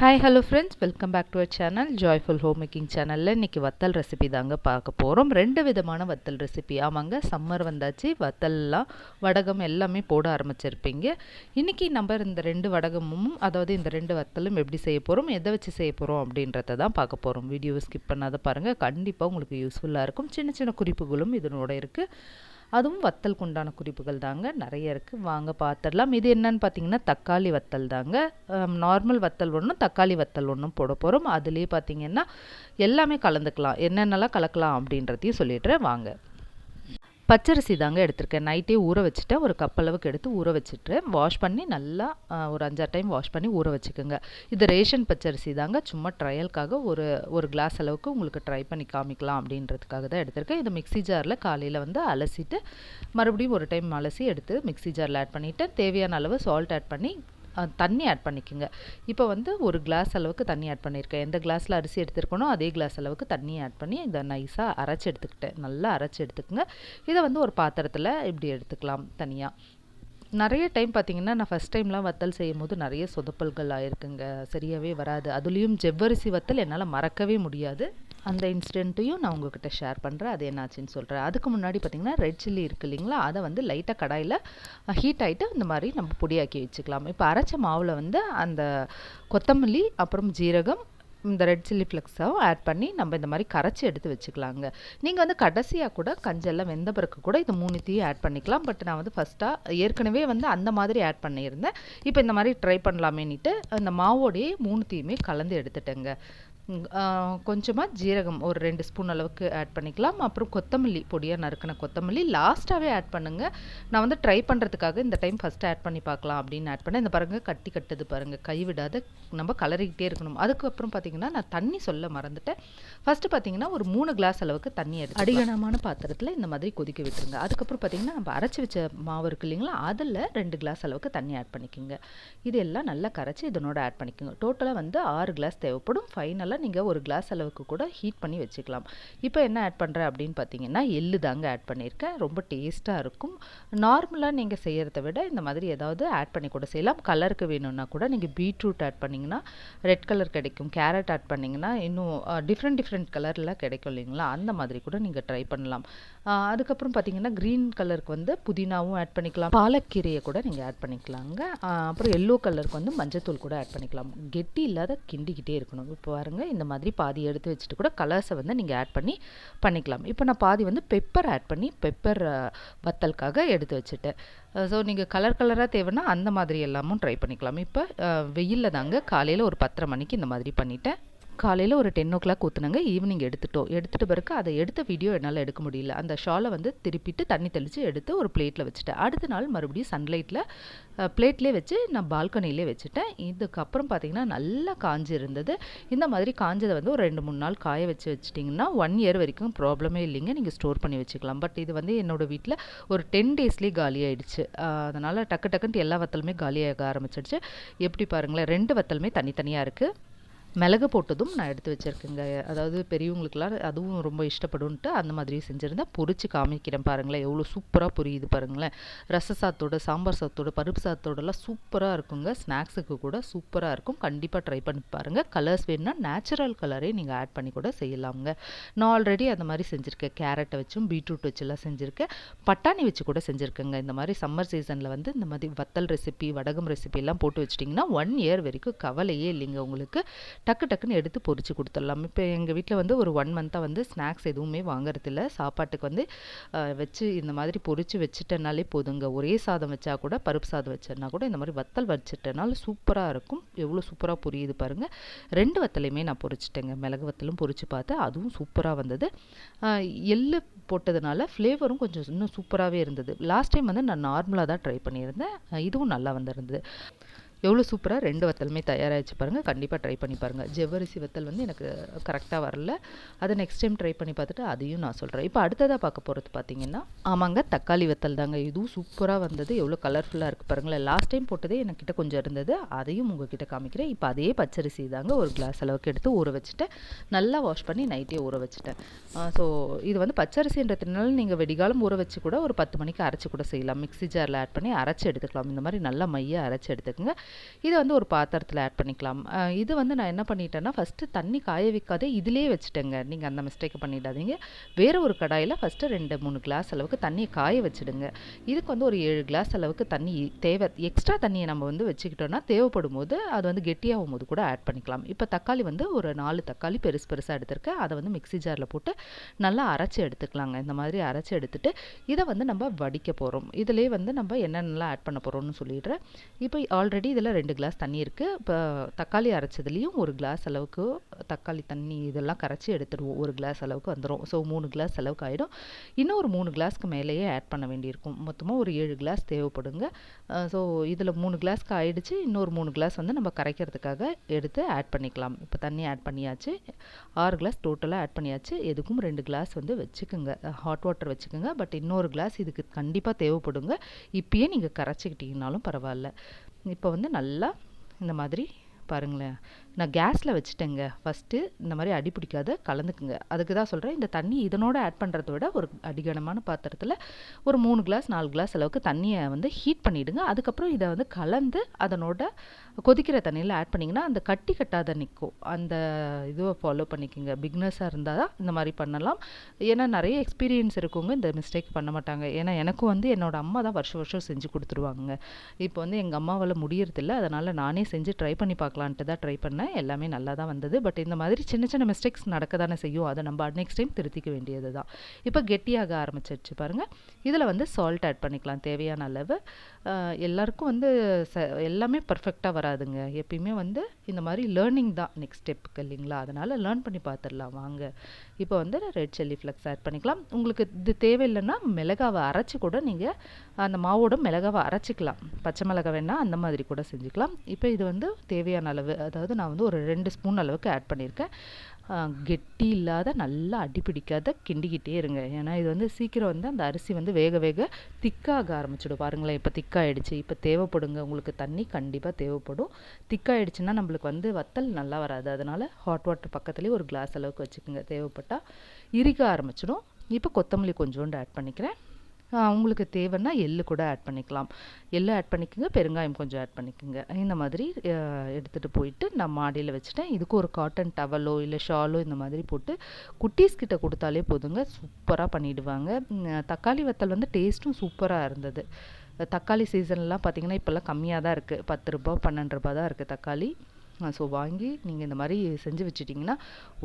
Hi hello friends, welcome back to our channel joyful home making சேனலில் இன்றைக்கி வத்தல் recipe தாங்க பார்க்க போகிறோம். 2 விதமான வத்தல் ரெசிபி. ஆமாங்க, சம்மர் வந்தாச்சு, வத்தல்லாம் வடகம் எல்லாமே போட ஆரம்பிச்சிருப்பீங்க. இன்றைக்கி நம்ம இந்த 2 வடகமும், அதாவது இந்த 2 வத்தலும் எப்படி செய்ய போகிறோம், எதை வச்சு செய்ய போகிறோம் அப்படின்றத தான் பார்க்க போகிறோம். வீடியோவை ஸ்கிப் பண்ணாத பாருங்கள், கண்டிப்பாக உங்களுக்கு யூஸ்ஃபுல்லாக இருக்கும். சின்ன சின்ன குறிப்புகளும் இதனோட இருக்குது. அதுவும் வத்தலுக்கு உண்டான குறிப்புகள் தாங்க நிறைய இருக்குது. வாங்க பார்த்துடலாம். இது என்னன்னு பார்த்தீங்கன்னா தக்காளி வத்தல் தாங்க. நார்மல் வத்தல் ஒன்றும் தக்காளி வத்தல் ஒன்றும் போட போகிறோம். அதுலேயே பார்த்தீங்கன்னா எல்லாமே கலந்துக்கலாம், என்னென்னலாம் கலக்கலாம் அப்படின்றதையும் சொல்லிடுறேன் வாங்க. பச்சரிசி தாங்க எடுத்திருக்கேன். நைட்டே ஊற வச்சுட்டேன். ஒரு கப் அளவுக்கு எடுத்து ஊற வச்சுட்டு வாஷ் பண்ணி நல்லா ஒரு 5-6 டைம் வாஷ் பண்ணி ஊற வச்சுக்கோங்க. இது ரேஷன் பச்சரிசி தாங்க. சும்மா ட்ரையலுக்காக ஒரு கிளாஸ் அளவுக்கு உங்களுக்கு ட்ரை பண்ணி காமிக்கலாம் அப்படின்றதுக்காக தான் எடுத்திருக்கேன். இது மிக்ஸி ஜாரில் காலையில் வந்து அலசிட்டு மறுபடியும் ஒரு டைம் அலசி எடுத்து மிக்ஸி ஜாரில் ஆட் பண்ணிவிட்டு தேவையான அளவு சால்ட் ஆட் பண்ணி தண்ணி ஆட் பண்ணிக்கோங்க. இப்போ வந்து ஒரு கிளாஸ் அளவுக்கு தண்ணி ஆட் பண்ணியிருக்கேன். எந்த கிளாஸில் அரிசி எடுத்துருக்கணும் அதே கிளாஸ் அளவுக்கு தண்ணி ஆட் பண்ணி இதை நைஸாக அரைச்சி எடுத்துக்கிட்டேன். நல்லா அரைச்சி எடுத்துக்கோங்க. இதை வந்து ஒரு பாத்திரத்தில் இப்படி எடுத்துக்கலாம் தனியாக. நிறைய டைம் பார்த்தீங்கன்னா நான் ஃபஸ்ட் டைம்லாம் வத்தல் செய்யும் போது நிறைய சொதப்பல்கள் ஆயிருக்குங்க, சரியாகவே வராது. அதுலேயும் ஜவ்வரிசி வத்தல் என்னால் மறக்கவே முடியாது. அந்த இன்சிடென்ட்டையும் நான் உங்ககிட்ட ஷேர் பண்ணுறேன், அது என்னாச்சுன்னு சொல்கிறேன். அதுக்கு முன்னாடி பார்த்திங்கன்னா ரெட் சில்லி இருக்குது இல்லைங்களா, அதை வந்து லைட்டாக கடாயில் ஹீட் ஆகிட்டு இந்த மாதிரி நம்ம பொடியாக்கி வச்சுக்கலாம். இப்போ அரைச்ச மாவில் வந்து அந்த கொத்தமல்லி அப்புறம் ஜீரகம் இந்த ரெட் சில்லி ஃப்ளெக்ஸாகவும் ஆட் பண்ணி நம்ம இந்த மாதிரி கரைச்சி எடுத்து வச்சுக்கலாங்க. நீங்கள் வந்து கடைசியாக கூட கஞ்செல்லாம் வெந்த பிறகு கூட இது 3த்தையும் ஆட் பண்ணிக்கலாம். பட் நான் வந்து ஃபஸ்ட்டாக ஏற்கனவே வந்து அந்த மாதிரி ஆட் பண்ணியிருந்தேன். இப்போ இந்த மாதிரி ட்ரை பண்ணலாமேன்னுட்டு அந்த மாவோடையே 3த்தையுமே கலந்து எடுத்துட்டேங்க. கொஞ்சமாக ஜீரகம் ஒரு 2 ஸ்பூன் அளவுக்கு ஆட் பண்ணிக்கலாம். அப்புறம் கொத்தமல்லி, பொடியாக நறுக்கின கொத்தமல்லி லாஸ்ட்டாகவே ஆட் பண்ணுங்கள். நான் வந்து ட்ரை பண்ணுறதுக்காக இந்த டைம் ஃபஸ்ட்டு ஆட் பண்ணி பார்க்கலாம் அப்படின்னு ஆட் பண்ணேன். இந்த பாருங்கள் கட்டி கட்டுது பாருங்கள், கைவிடாத நம்ம கலரிக்கிட்டே இருக்கணும். அதுக்கப்புறம் பார்த்திங்கன்னா நான் தண்ணி சொல்ல மறந்துட்டேன். ஃபஸ்ட்டு பார்த்திங்கன்னா ஒரு 3 கிளாஸ் அளவுக்கு தண்ணி எடுத்து அடிகனமான பாத்திரத்தில் இந்த மாதிரி கொதிக்க விட்டுருங்க. அதுக்கப்புறம் பார்த்திங்கன்னா நம்ம அரைச்சி வச்ச மாவு இருக்குது இல்லைங்களா, அதில் 2 கிளாஸ் அளவுக்கு தண்ணி ஆட் பண்ணிக்கோங்க. இதெல்லாம் நல்லா கரைச்சி இதனோட ஆட் பண்ணிக்கோங்க. டோட்டலாக வந்து 6 கிளாஸ் தேவைப்படும். ஃபைனலாக நீங்கள் ஒரு கிளாஸ் அளவுக்கு கூட ஹீட் பண்ணி வச்சுக்கலாம். இப்போ என்ன ஆட் பண்ணுறேன் அப்படின்னு பார்த்தீங்கன்னா எள்ளு தாங்க ஆட் பண்ணியிருக்கேன். ரொம்ப டேஸ்ட்டாக இருக்கும். நார்மலாக நீங்கள் செய்கிறத விட இந்த மாதிரி ஏதாவது ஆட் பண்ணி கூட செய்யலாம். கலருக்கு வேணும்னா கூட நீங்கள் பீட்ரூட் ஆட் பண்ணிங்கன்னா ரெட் கலர் கிடைக்கும். கேரட் ஆட் பண்ணிங்கன்னா இன்னும் டிஃப்ரெண்ட் கலரில் கிடைக்கும் இல்லைங்களா, அந்த மாதிரி கூட நீங்கள் ட்ரை பண்ணலாம். அதுக்கப்புறம் பார்த்தீங்கன்னா க்ரீன் கலருக்கு வந்து புதினாவும் ஆட் பண்ணிக்கலாம். பாலக்கீரையை கூட நீங்கள் ஆட் பண்ணிக்கலாங்க. அப்புறம் எல்லோ கலருக்கு வந்து மஞ்சத்தூள் கூட ஆட் பண்ணிக்கலாம். கெட்டி இல்லாத கிண்டிக்கிட்டே இருக்கணும். இப்போ பாருங்க இந்த மாதிரி பாதி எடுத்து வச்சுட்டு கூட கலர்ஸை வந்து நீங்கள் ஆட் பண்ணி பண்ணிக்கலாம். இப்போ நான் பாதி வந்து பெப்பர் ஆட் பண்ணி பெப்பர் வத்தலுக்காக எடுத்து வச்சுட்டேன். ஸோ நீங்கள் கலராக தேவைன்னா அந்த மாதிரி எல்லாமும் ட்ரை பண்ணிக்கலாம். இப்போ வெயிலில் தாங்க காலையில் ஒரு 10:30 மணிக்கு இந்த மாதிரி பண்ணிட்டேன். காலையில் ஒரு 10 o'clock ஊற்றுனாங்க. ஈவினிங் எடுத்துகிட்ட பிறகு அதை எடுத்த வீடியோ என்னால் எடுக்க முடியல. அந்த ஷாலை வந்து திருப்பிட்டு தண்ணி தெளித்து எடுத்து ஒரு பிளேட்டில் வச்சுட்டேன். அடுத்த நாள் மறுபடியும் சன்லைட்டில் பிளேட்லேயே வச்சு நான் பால்கனிலே வச்சுட்டேன். இதுக்கப்புறம் பார்த்திங்கன்னா நல்லா காஞ்சி இருந்தது. இந்த மாதிரி காஞ்சதை வந்து ஒரு 2-3 நாள் காய வச்சுட்டிங்கன்னா 1 year வரைக்கும் ப்ராப்ளமே இல்லைங்க, நீங்கள் ஸ்டோர் பண்ணி வச்சுக்கலாம். பட் இது வந்து என்னோடய வீட்டில் ஒரு 10 daysலேயே காலியாகிடுச்சு. அதனால் டக்குன்ட்டு எல்லா வத்தலுமே காலியாக ஆரம்பிச்சிடுச்சு. எப்படி பாருங்களேன், 2 வத்தலுமே தனித்தனியாக இருக்குது. மிளகு போட்டதும் நான் எடுத்து வச்சுருக்கேங்க. அதாவது பெரியவங்களுக்குலாம் அதுவும் ரொம்ப இஷ்டப்படுன்ட்டு அந்த மாதிரியும் செஞ்சுருந்தேன். பொரிச்சு காமிக்கிறேன் பாருங்களேன், எவ்வளோ சூப்பராக பொரியுது பாருங்களேன். ரச சாத்தோட, சாம்பார் சாத்தோட, பருப்பு சாத்தோடலாம் சூப்பராக இருக்குங்க. ஸ்நாக்ஸுக்கு கூட சூப்பராக இருக்கும். கண்டிப்பாக ட்ரை பண்ணி பாருங்கள். கலர்ஸ் வேணும்னா நேச்சுரல் கலரே நீங்கள் ஆட் பண்ணி கூட செய்யலாமுங்க. நான் ஆல்ரெடி அந்த மாதிரி செஞ்சுருக்கேன். கேரட்டை வச்சும் பீட்ரூட் வச்சுலாம் செஞ்சுருக்கேன். பட்டாணி வச்சு கூட செஞ்சுருக்கேங்க. இந்த மாதிரி சம்மர் சீசனில் வந்து இந்த மாதிரி வத்தல் ரெசிபி, வடகம் ரெசிபி எல்லாம் போட்டு வச்சிட்டிங்கன்னா 1 year வரைக்கும் கவலையே இல்லைங்க உங்களுக்கு. டக்குன்னு எடுத்து பொரிச்சு கொடுத்துடலாம். இப்போ எங்கள் வீட்டில் வந்து ஒரு 1 month வந்து ஸ்நாக்ஸ் எதுவுமே வாங்குறதில்ல. சாப்பாட்டுக்கு வந்து வச்சு இந்த மாதிரி பொரிச்சு வச்சுட்டனாலே போதுங்க. ஒரே சாதம் வச்சா கூட, பருப்பு சாதம் வச்சேன்னா கூட இந்த மாதிரி வத்தல் வச்சுட்டனால சூப்பராக இருக்கும். எவ்வளோ சூப்பராக பொரியுது பாருங்கள். 2 வத்தலையுமே நான் பொரிச்சிட்டேங்க. மிளகு வத்தலும் பொரிச்சு பார்த்தேன், அதுவும் சூப்பராக வந்தது. எள்ளு போட்டதுனால ஃப்ளேவரும் கொஞ்சம் இன்னும் சூப்பராகவே இருந்தது. லாஸ்ட் டைம் வந்து நான் நார்மலாக தான் ட்ரை பண்ணியிருந்தேன். இதுவும் நல்லா வந்திருந்தது. எவ்வளோ சூப்பராக 2 வத்தலுமே தயாராகிடுச்சு பாருங்கள். கண்டிப்பாக ட்ரை பண்ணி பாருங்கள். ஜவ்வரிசி வத்தல் வந்து எனக்கு கரெக்டாக வரல. அதை நெக்ஸ்ட் டைம் ட்ரை பண்ணி பார்த்துட்டு அதையும் நான் சொல்கிறேன். இப்போ அடுத்ததாக பார்க்க போகிறது பார்த்தீங்கன்னா ஆமாங்க தக்காளி வத்தல் தாங்க. இதுவும் சூப்பராக வந்தது. எவ்வளோ கலர்ஃபுல்லாக இருக்குது பாருங்களேன். லாஸ்ட் டைம் போட்டதே என்கிட்ட கொஞ்சம் இருந்தது, அதையும் உங்ககிட்ட காமிக்கிறேன். இப்போ அதே பச்சரிசி தாங்க ஒரு கிளாஸ் அளவுக்கு எடுத்து ஊற வச்சுட்டேன். நல்லா வாஷ் பண்ணி நைட்டே ஊற வச்சுட்டேன். ஸோ இது வந்து பச்சரிசின்றதுனால நீங்கள் வெடிகாலம் ஊற வச்சு கூட ஒரு 10 மணிக்கு அரைச்சி கூட செய்யலாம். மிக்ஸி ஜாரில் ஆட் பண்ணி அரைச்சி எடுத்துக்கலாம். இந்த மாதிரி நல்லா மையாக அரைச்சி எடுத்துக்கோங்க. இதை வந்து ஒரு பாத்திரத்தில் ஆட் பண்ணிக்கலாம். இது வந்து நான் என்ன பண்ணிட்டேன்னா ஃபஸ்ட்டு தண்ணி காய வைக்காதே இதிலே வச்சுட்டேங்க. நீங்கள் அந்த மிஸ்டேக்கை பண்ணிடாதீங்க. வேறு ஒரு கடாயில் ஃபஸ்ட்டு 2-3 கிளாஸ் அளவுக்கு தண்ணியை காய வச்சுடுங்க. இதுக்கு வந்து ஒரு 7 கிளாஸ் அளவுக்கு தண்ணி தேவை. எக்ஸ்ட்ரா தண்ணியை நம்ம வந்து வச்சுக்கிட்டோன்னா தேவைப்படும் போது அது வந்து கெட்டியாகும் போது கூட ஆட் பண்ணிக்கலாம். இப்போ தக்காளி வந்து ஒரு 4 தக்காளி பெருசாக எடுத்திருக்கேன். அதை வந்து மிக்ஸி ஜாரில் போட்டு நல்லா அரைச்சி எடுத்துக்கலாங்க. இந்த மாதிரி அரைச்சி எடுத்துட்டு இதை வந்து நம்ம வடிக்க போகிறோம். இதிலே வந்து நம்ம என்னென்னலாம் ஆட் பண்ண போகிறோம்னு சொல்லிடுறேன். இப்போ ஆல்ரெடி இதில் 2 கிளாஸ் தண்ணி இருக்குது. இப்போ தக்காளி அரைச்சதுலேயும் 1 கிளாஸ் அளவுக்கு தக்காளி தண்ணி இதெல்லாம் கரைச்சி எடுத்துடுவோம். 1 கிளாஸ் அளவுக்கு வந்துடும். ஸோ 3 கிளாஸ் அளவுக்கு ஆகிடும். இன்னும் ஒரு 3 கிளாஸ்க்கு மேலேயே ஆட் பண்ண வேண்டியிருக்கும். மொத்தமாக ஒரு 7 கிளாஸ் தேவைப்படுங்க. ஸோ இதில் 3 கிளாஸ்க்கு ஆகிடுச்சு. இன்னொரு 3 கிளாஸ் வந்து நம்ம கரைக்கிறதுக்காக எடுத்து ஆட் பண்ணிக்கலாம். இப்போ தண்ணி ஆட் பண்ணியாச்சு. 6 கிளாஸ் டோட்டலாக ஆட் பண்ணியாச்சு. எதுக்கும் 2 கிளாஸ் வந்து வச்சுக்கோங்க, ஹாட் வாட்டர் வச்சுக்கோங்க. பட் இன்னொரு கிளாஸ் இதுக்கு கண்டிப்பாக தேவைப்படுங்க. இப்பயே நீங்கள் கரைச்சிக்கிட்டிங்கனாலும் பரவாயில்ல. இப்போ வந்து நல்லா இந்த மாதிரி பாருங்களேன், நான் கேஸில் வச்சுட்டேங்க. ஃபஸ்ட்டு இந்த மாதிரி அடி பிடிக்காத கலந்துக்குங்க. அதுக்கு தான் சொல்கிறேன், இந்த தண்ணி இதனோட ஆட் பண்ணுறத விட ஒரு அடிகனமான பாத்திரத்தில் ஒரு 3 கிளாஸ் 4 கிளாஸ் அளவுக்கு தண்ணியை வந்து ஹீட் பண்ணிவிடுங்க. அதுக்கப்புறம் இதை வந்து கலந்து அதனோட கொதிக்கிற தண்ணியில் ஆட் பண்ணிங்கன்னா அந்த கட்டி கட்டாத நிற்கும். அந்த இதுவை ஃபாலோ பண்ணிக்கோங்க. பிக்னஸாக இருந்தால் தான் இந்த மாதிரி பண்ணலாம். ஏன்னா நிறைய எக்ஸ்பீரியன்ஸ் இருக்கவங்க இந்த மிஸ்டேக் பண்ண மாட்டாங்க. ஏன்னா எனக்கும் வந்து என்னோடய அம்மா தான் வருஷம் செஞ்சு கொடுத்துருவாங்க. இப்போ வந்து எங்கள் அம்மாவால் முடியறதில்ல. அதனால் நானே செஞ்சு ட்ரை பண்ணி பார்க்கலான்ட்டு தான் ட்ரை பண்ணேன். எல்லாமே நல்லா தான் வந்தது. பட் இந்த மாதிரி சின்ன மிஸ்டேக்ஸ் நடக்க தானே செய்யும். அதை நம்ம நெக்ஸ்ட் டைம் திருத்திக்க வேண்டியது தான். இப்போ கெட்டியாக ஆரம்பிச்சிருச்சு பாருங்கள். இதில் வந்து சால்ட் ஆட் பண்ணிக்கலாம் தேவையான அளவு. எல்லாருக்கும் வந்து எல்லாமே பர்ஃபெக்டாக வராதுங்க. எப்பயுமே வந்து இந்த மாதிரி லேர்னிங் தான் நெக்ஸ்ட் ஸ்டெப்புக்கு இல்லைங்களா. அதனால் லேர்ன் பண்ணி பார்த்துடலாம் வாங்க. இப்போ வந்து ரெட் சில்லி ஃப்ளக்ஸ் ஆட் பண்ணிக்கலாம். உங்களுக்கு இது தேவையில்லைன்னா மிளகாவை அரைச்சி கூட நீங்கள் அந்த மாவோட மிளகாவை அரைச்சிக்கலாம். பச்சை மிளகாய் வேணால் அந்த மாதிரி கூட செஞ்சுக்கலாம். இப்போ இது வந்து தேவையான அளவு, அதாவது நான் வந்து ஒரு 2 ஸ்பூன் அளவுக்கு ஆட் பண்ணியிருக்கேன். கெட்டி இல்லாத நல்லா அடிப்பிடிக்காத கிண்டிக்கிட்டே இருங்க. ஏன்னா இது வந்து சீக்கிரம் வந்து அந்த அரிசி வந்து வேக திக்காக ஆரம்பிச்சிடும். பாருங்களேன், இப்போ திக்காகிடுச்சு. இப்போ தேவைப்படுங்க உங்களுக்கு தண்ணி கண்டிப்பாக தேவைப்படும். திக்காகிடுச்சுன்னா நம்மளுக்கு வந்து வத்தல் நல்லா வராது. அதனால் ஹாட் வாட்டர் பக்கத்துலேயே ஒரு கிளாஸ் அளவுக்கு வச்சுக்கோங்க. தேவைப்பட்டால் இறுக ஆரம்பிச்சிடும். இப்போ கொத்தமல்லி கொஞ்சோண்டு ஆட் பண்ணிக்கிறேன். உங்களுக்கு தேவைன்னா எள்ளு கூட ஆட் பண்ணிக்கலாம். எள்ளு ஆட் பண்ணிக்கோங்க, பெருங்காயம் கொஞ்சம் ஆட் பண்ணிக்கோங்க. இந்த மாதிரி எடுத்துகிட்டு போயிட்டு நான் மாடியில் வச்சுட்டேன். இதுக்கு ஒரு காட்டன் டவலோ இல்லை ஷாலோ இந்த மாதிரி போட்டு குட்டீஸ் கிட்ட கொடுத்தாலே போதுங்க, சூப்பராக பண்ணிவிடுவாங்க. தக்காளி வத்தல் வந்து டேஸ்ட்டும் சூப்பராக இருந்தது. தக்காளி சீசன்லாம் பார்த்திங்கன்னா இப்போல்லாம் கம்மியாக தான் இருக்குது. 10 ரூபா 12 ரூபா தான் இருக்குது தக்காளி. ஸோ வாங்கி நீங்கள் இந்த மாதிரி செஞ்சு வச்சிட்டிங்கன்னா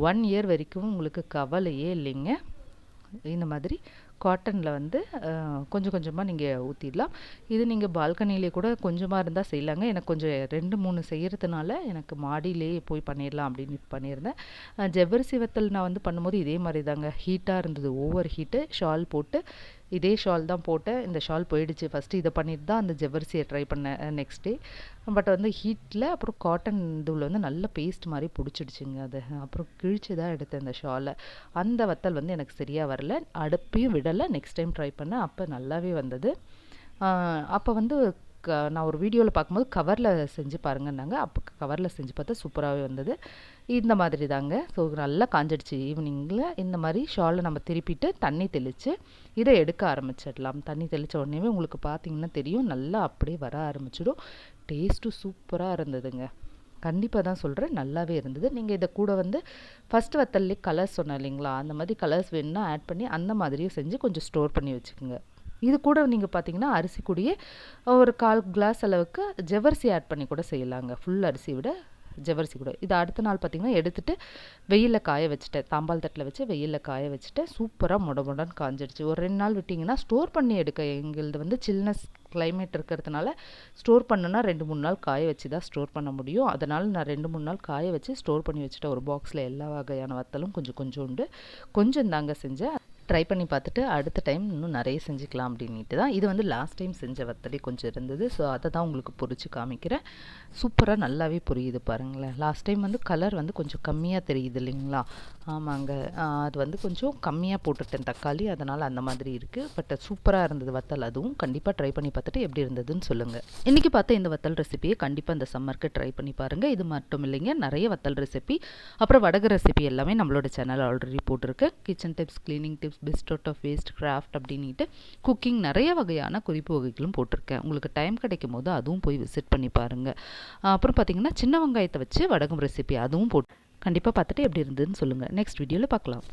1 இயர் வரைக்கும் உங்களுக்கு கவலையே இல்லைங்க. இந்த மாதிரி காட்டனில் வந்து கொஞ்சமாக நீங்கள் ஊற்றிடலாம். இது நீங்கள் பால்கனிலே கூட கொஞ்சமாக இருந்தால் செய்யலாங்க. எனக்கு கொஞ்சம் 2-3 செய்கிறதுனால எனக்கு மாடியிலே போய் பண்ணிடலாம் அப்படின்னு பண்ணியிருந்தேன். ஜவ்வரிசி வத்தல் நான் வந்து பண்ணும்போது இதே மாதிரி தாங்க, ஹீட்டாக இருந்தது, ஓவர் ஹீட்டு. ஷால் போட்டு இதே ஷால் தான் போட்டேன். இந்த ஷால் போயிடுச்சு. ஃபஸ்ட்டு இதை பண்ணிட்டு தான் அந்த ஜவ்வரிசியை ட்ரை பண்ணேன் நெக்ஸ்ட் டே. பட் வந்து ஹீட்டில் அப்புறம் காட்டன் தூள் வந்து நல்ல பேஸ்ட் மாதிரி பிடிச்சிடுச்சுங்க. அது அப்புறம் கிழிச்சு தான் எடுத்தேன் இந்த ஷாலை. அந்த வத்தல் வந்து எனக்கு சரியாக வரல. அடுப்பையும் விடலை. நெக்ஸ்ட் டைம் ட்ரை பண்ணேன். அப்போ நல்லாவே வந்தது. அப்போ வந்து நான் ஒரு வீடியோவில் பார்க்கும்போது கவரில் செஞ்சு பாருங்கன்னாங்க. அப்போ கவரில் செஞ்சு பார்த்தா சூப்பராகவே வந்தது. இந்த மாதிரி தாங்க. ஸோ நல்லா காஞ்சிடுச்சு. ஈவினிங்கில் இந்த மாதிரி ஷாலை நம்ம திருப்பிட்டு தண்ணி தெளித்து இதை எடுக்க ஆரம்பிச்சிடலாம். தண்ணி தெளித்த உடனே உங்களுக்கு பார்த்தீங்கன்னா தெரியும், நல்லா அப்படியே வர ஆரம்பிச்சிடும். டேஸ்ட்டும் சூப்பராக இருந்ததுங்க. கண்டிப்பாக தான் சொல்கிறேன், நல்லாவே இருந்தது. நீங்கள் இதை கூட வந்து ஃபஸ்ட்டு வத்தல்லே கலர்ஸ் சொன்னேன் இல்லைங்களா, அந்த மாதிரி கலர்ஸ் வேணுன்னா ஆட் பண்ணி அந்த மாதிரியும் செஞ்சு கொஞ்சம் ஸ்டோர் பண்ணி வச்சுக்கோங்க. இது கூட நீங்கள் பார்த்தீங்கன்னா அரிசி கூடயே ஒரு 1/4 கிளாஸ் அளவுக்கு ஜவ்வரிசி ஆட் பண்ணி கூட செய்யலாங்க. ஃபுல் அரிசி விட ஜவ்வரிசி கூட. இது அடுத்த நாள் பார்த்திங்கன்னா எடுத்துகிட்டு வெயிலில் காய வச்சுட்டேன். தாம்பால் தட்டில் வச்சு வெயிலில் காய வச்சுட்டேன். சூப்பராக மொடன்னு காஞ்சிடுச்சு. ஒரு 2 நாள் விட்டிங்கன்னா ஸ்டோர் பண்ணி எடுக்க, எங்களது வந்து சில்னஸ் கிளைமேட் இருக்கிறதுனால ஸ்டோர் பண்ணுன்னா 2-3 நாள் காய வச்சு தான் ஸ்டோர் பண்ண முடியும். அதனால் நான் 2-3 நாள் காய வச்சு ஸ்டோர் பண்ணி வச்சுட்டேன். ஒரு பாக்ஸில் எல்லா வகையான வத்தலும் கொஞ்சம் தாங்க செஞ்சேன். ட்ரை பண்ணி பார்த்துட்டு அடுத்த டைம் இன்னும் நிறைய செஞ்சுக்கலாம் அப்படின்ட்டு தான். இது வந்து லாஸ்ட் டைம் செஞ்ச வத்தலே கொஞ்சம் இருந்தது. ஸோ அதை தான் உங்களுக்கு பொரிச்சு காமிக்கிறேன். சூப்பராக நல்லாவே புரியுது பாருங்களேன். லாஸ்ட் டைம் வந்து கலர் வந்து கொஞ்சம் கம்மியாக தெரியுது இல்லைங்களா. ஆமாங்க, அது வந்து கொஞ்சம் கம்மியாக போட்டுட்டேன் தக்காளி, அதனால் அந்த மாதிரி இருக்குது. பட் சூப்பராக இருந்தது வத்தல். அதுவும் கண்டிப்பாக ட்ரை பண்ணி பார்த்துட்டு எப்படி இருந்ததுன்னு சொல்லுங்கள். இன்றைக்கி பார்த்த இந்த வத்தல் ரெசிபியை கண்டிப்பாக இந்த சம்மருக்கு ட்ரை பண்ணி பாருங்கள். இது மட்டும் இல்லைங்க, நிறைய வத்தல் ரெசிபி அப்புறம் வடகு ரெசிபி எல்லாமே நம்மளோட சேனல் ஆல்ரெடி போட்டிருக்கு. Kitchen tips, cleaning tips, self, best out of waste, craft அப்படின்ட்டு குக்கிங் நிறைய வகையான குறிப்பு வகைகளும் போட்டிருக்கேன். உங்களுக்கு டைம் கிடைக்கும் போது அதுவும் போய் விசிட் பண்ணி பாருங்கள். அப்புறம் பார்த்திங்கன்னா சின்ன வெங்காயத்தை வச்சு வடகம் ரெசிபி அதுவும் போட்டு கண்டிப்பாக பார்த்துட்டு எப்படி இருந்ததுன்னு சொல்லுங்கள். நெக்ஸ்ட் வீடியோவில் பார்க்கலாம்.